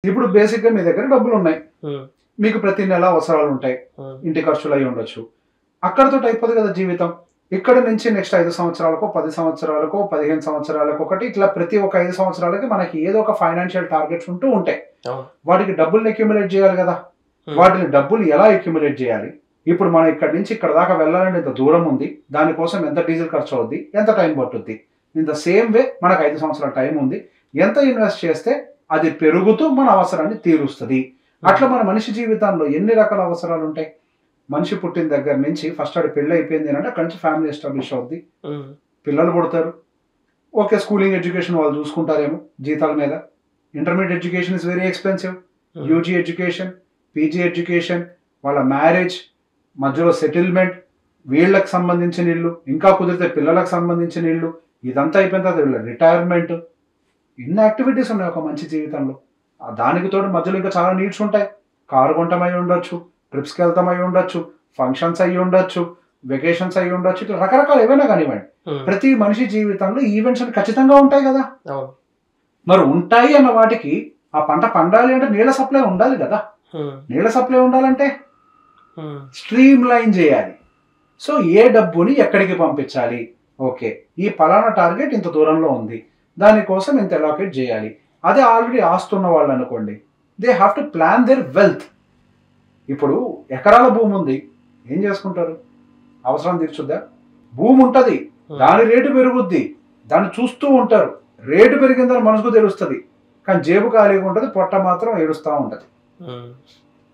ఇప్పుడు బేసిక్‌గా మీ దగ్గర డబ్బులున్నాయి. హ్మ్. మీకు ప్రతి నెల అవసరాలుంటాయి. ఇంటి ఖర్చులయ్యి ఉండొచ్చు. అక్కడితోటి అయిపోదు కదా జీవితం. ఇక్కడి నుంచి నెక్స్ట్ 5 సంవత్సరాలకో, 10 సంవత్సరాలకో, 15 సంవత్సరాలకొకటి ఇట్లా ప్రతి ఒక్క 5 సంవత్సరాలకి మనకి ఏదో ఒక ఫైనాన్షియల్ టార్గెట్స్ ఉంటూ ఉంటాయి. అవును. వాటికి డబ్బుల్ని అక్యుములేట్ చేయాలి కదా! వాటిని డబ్బులు ఎలా అక్యుములేట్ చేయాలి? ఇప్పుడు మనం ఇక్కడి నుంచి ఇక్కడ దాకా వెళ్ళాలంటే ఇంత దూరం ఉంది. దానికోసం ఎంత డీజిల్ ఖర్చు అవుద్ది? ఎంత టైం పట్టుద్ది? ఇన్ ద సేమ్ వే మనకు 5 సంవత్సరాల టైం ఉంది. ఎంత ఇన్వెస్ట్ చేస్తే అది పెరుగుతూ మన అవసరాన్ని తీరుస్తది. అట్లా మన మనిషి జీవితంలో ఎన్ని రకాల అవసరాలు ఉంటాయి? మనిషి పుట్టిన దగ్గర నుంచి ఫస్ట్ ఆడి పెళ్లి అయిపోయింది అంటే అక్కడి నుంచి ఫ్యామిలీ ఎస్టాబ్లిష్ అవుద్ది. పిల్లలు పుడతారు. ఓకే, స్కూలింగ్ ఎడ్యుకేషన్ వాళ్ళు చూసుకుంటారేమో జీతాల మీద. Intermediate education is very expensive. UG education, PG education, వాళ్ళ మ్యారేజ్, మధ్యలో సెటిల్మెంట్, వీళ్ళకి సంబంధించిన ఇల్లు, ఇంకా కుదిరితే పిల్లలకు సంబంధించిన ఇల్లు, ఇదంతా అయిపోయిన తర్వాత వీళ్ళ రిటైర్మెంట్. ఇన్ని యాక్టివిటీస్ ఉన్నాయి ఒక మంచి జీవితంలో. దానికి తోడు మధ్యలో ఇంకా చాలా నీడ్స్ ఉంటాయి. కారు కొంటమై ఉండొచ్చు, ట్రిప్స్కి వెళ్తామై ఉండొచ్చు, ఫంక్షన్స్ అయ్యి ఉండొచ్చు, వెకేషన్స్ అయ్యి ఉండొచ్చు, ఇట్లా రకరకాలు ఏవైనా కానివ్వండి. ప్రతి మనిషి జీవితంలో ఈవెంట్స్ అని ఖచ్చితంగా ఉంటాయి కదా. మరి ఉంటాయి అన్న వాటికి ఆ పంట పండాలి అంటే నీళ్ళ సప్లై ఉండాలి కదా. నీళ్ళ సప్లై ఉండాలంటే స్ట్రీమ్ లైన్ చేయాలి. సో ఏ డబ్బుని ఎక్కడికి పంపించాలి? ఓకే, ఈ పలానా టార్గెట్ ఇంత దూరంలో ఉంది, దానికోసం ఇంత అలొకేట్ చేయాలి. అదే ఆల్రెడీ ఆస్తున్న వాళ్ళు అనుకోండి, they have to plan there wealth. ఇప్పుడు ఎకరాల భూమి ఉంది, ఏం చేసుకుంటారు? అవసరం తీర్చుద్దా? భూమి ఉంటుంది, దాని రేటు పెరుగుద్ది, దాన్ని చూస్తూ ఉంటారు. రేటు పెరిగిందని మనసుకు తెలుస్తుంది, కానీ జేబు ఖాళీగా ఉంటుంది, పొట్ట మాత్రం ఏడుస్తూ ఉంటుంది.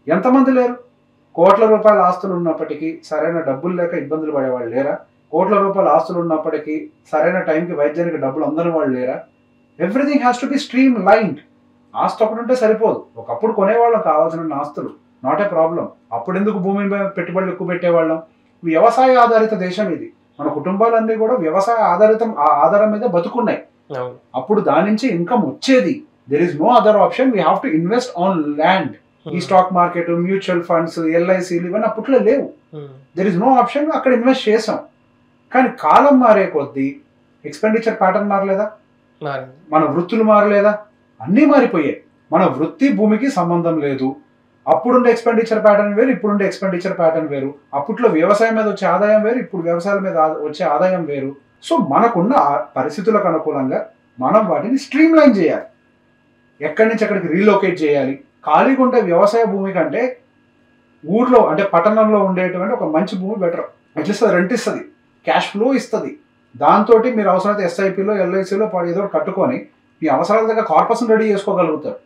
ఎంతమంది లేరు? కోట్ల రూపాయల ఆస్తులు ఉన్నప్పటికీ సరైన డబ్బులు లేక ఇబ్బందులు పడేవాళ్ళు లేరా? కోట్ల రూపాయల ఆస్తులు ఉన్నప్పటికీ సరైన టైంకి వైద్యానికి డబ్బులు అందని వాళ్ళు లేరా? Everything has to be stream lined. ఆస్తి ఒకటి ఉంటే సరిపోదు. ఒకప్పుడు కొనేవాళ్ళం కావాల్సిన ఆస్తులు, నాట్ ఏ ప్రాబ్లం. అప్పుడు ఎందుకు భూమి పెట్టుబడులు ఎక్కువ పెట్టేవాళ్ళం? వ్యవసాయ ఆధారిత దేశం ఇది. మన కుటుంబాలన్నీ కూడా వ్యవసాయ ఆధారం మీద బతుకున్నాయి. అప్పుడు దాని నుంచి ఇన్కమ్ వచ్చేది. There is no other option. We have to invest on land. ఈ స్టాక్ మార్కెట్, మ్యూచువల్ ఫండ్స్, ఎల్ఐసీలు ఇవన్నీ అప్పట్లో లేవు. There is no option. అక్కడ ఇన్వెస్ట్ చేసాం. కానీ కాలం మారే కొద్దీ ఎక్స్పెండిచర్ ప్యాటర్న్ మారలేదా? మన వృత్తులు మారలేదా? అన్నీ మారిపోయాయి. మన వృత్తి భూమికి సంబంధం లేదు. అప్పుడుండే ఎక్స్పెండిచర్ ప్యాటర్న్ వేరు, ఇప్పుడుండే ఎక్స్పెండిచర్ ప్యాటర్న్ వేరు. అప్పట్లో వ్యవసాయం మీద వచ్చే ఆదాయం వేరు, ఇప్పుడు వ్యవసాయం మీద వచ్చే ఆదాయం వేరు. సో మనకున్న పరిస్థితులకు అనుకూలంగా మనం వాటిని స్ట్రీమ్ లైన్ చేయాలి. ఎక్కడి నుంచి ఎక్కడికి రీలొకేట్ చేయాలి. ఖాళీగా ఉండే వ్యవసాయ భూమి కంటే ఊర్లో అంటే పట్టణంలో ఉండేటువంటి ఒక మంచి భూమి బెటర్. ఎట్లిస్తుంది? రెంట్ ఇస్తుంది, క్యాష్ ఫ్లో ఇస్తుంది. దాంతో మీరు అవసరమైతే ఎస్ఐపిలో, ఎల్ఐసిలో ఏదో కట్టుకొని మీ అవసరాల దగ్గర కార్పస్ని రెడీ చేసుకోగలుగుతారు.